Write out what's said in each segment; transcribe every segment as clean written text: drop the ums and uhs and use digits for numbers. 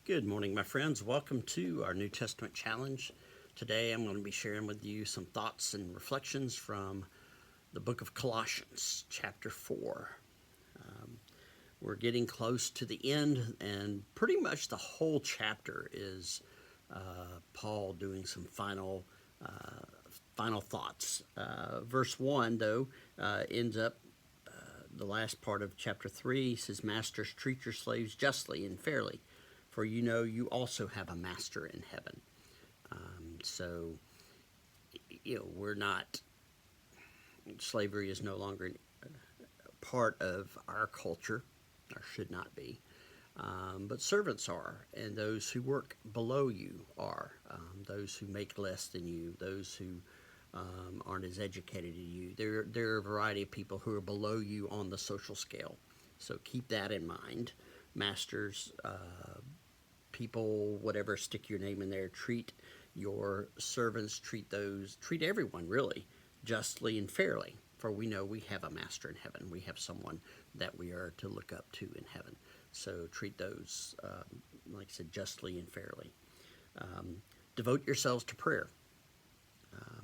Good morning, my friends. Welcome to our New Testament challenge. Today I'm going to be sharing with you some thoughts and reflections from the book of Colossians, chapter 4. We're getting close to the end, and pretty much the whole chapter is Paul doing some final thoughts. Verse 1, though, ends up the last part of chapter 3. Says, "Masters, treat your slaves justly and fairly, for you know you also have a master in heaven." So, we're not, slavery is no longer part of our culture, or should not be. But servants are, and those who work below you are, those who make less than you, those who aren't as educated as you. There are a variety of people who are below you on the social scale. So keep that in mind. Masters, people, whatever, stick your name in there. Treat your servants, treat everyone really justly and fairly. For we know we have a master in heaven. We have someone that we are to look up to in heaven. So treat those, like I said, justly and fairly. Devote yourselves to prayer.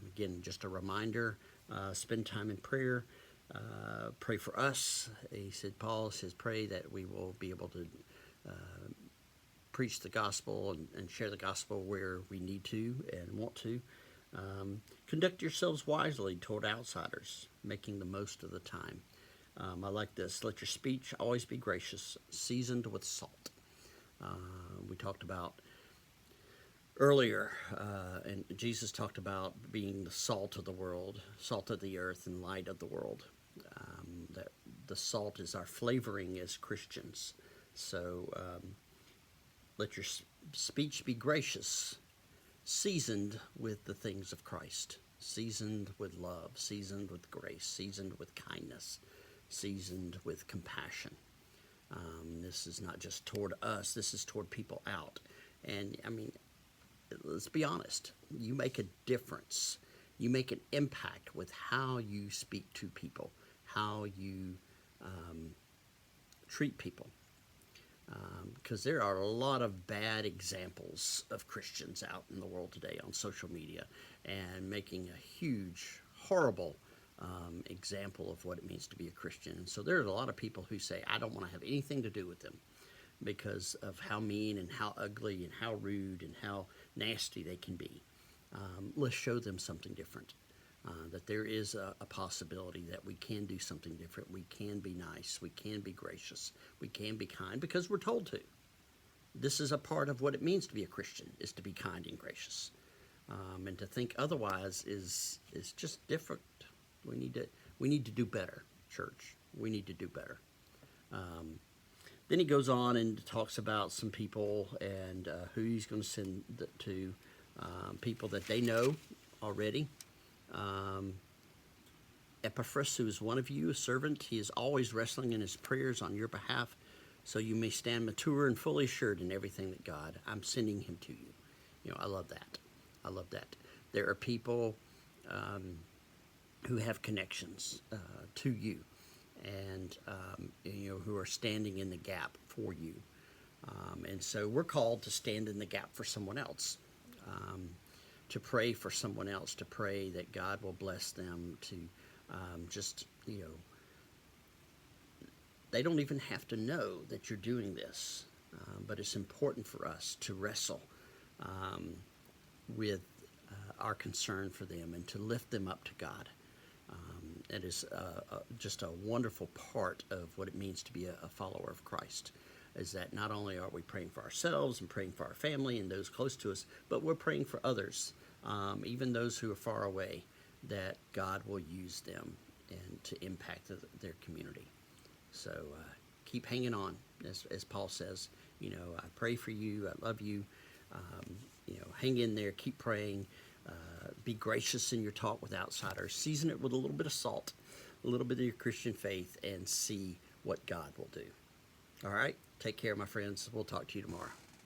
Again, just a reminder, spend time in prayer. Pray for us. Paul says, pray that we will be able to preach the gospel and share the gospel where we need to and want to. Conduct yourselves wisely toward outsiders, making the most of the time. I like this. Let your speech always be gracious, seasoned with salt. We talked about earlier, and Jesus talked about being the salt of the world, salt of the earth, and light of the world. That the salt is our flavoring as Christians. So let your speech be gracious, seasoned with the things of Christ, seasoned with love, seasoned with grace, seasoned with kindness, seasoned with compassion. This is not just toward us, this is toward people out. And I mean, let's be honest, you make a difference. You make an impact with how you speak to people, how you treat people. Because there are a lot of bad examples of Christians out in the world today on social media, and making a huge, horrible example of what it means to be a Christian. And so there's a lot of people who say, I don't want to have anything to do with them because of how mean and how ugly and how rude and how nasty they can be. Let's show them something different. That there is a possibility that we can do something different. We can be nice. We can be gracious. We can be kind because we're told to. This is a part of what it means to be a Christian, is to be kind and gracious. And to think otherwise is just different. We need to do better, church. We need to do better. Then he goes on and talks about some people and who he's going to send to people that they know already. Epaphras, who is one of you, a servant, he is always wrestling in his prayers on your behalf, so you may stand mature and fully assured in everything that God, I'm sending him to you. I love that. I love that. There are people who have connections to you, and who are standing in the gap for you. And so we're called to stand in the gap for someone else. To pray for someone else, to pray that God will bless them, to they don't even have to know that you're doing this, but it's important for us to wrestle with our concern for them and to lift them up to God. It is just a wonderful part of what it means to be a follower of Christ, is that not only are we praying for ourselves and praying for our family and those close to us, but we're praying for others, even those who are far away, that God will use them and to impact their community. So keep hanging on, as Paul says. I pray for you. I love you. Hang in there. Keep praying. Be gracious in your talk with outsiders. Season it with a little bit of salt, a little bit of your Christian faith, and see what God will do. All right? Take care, my friends. We'll talk to you tomorrow.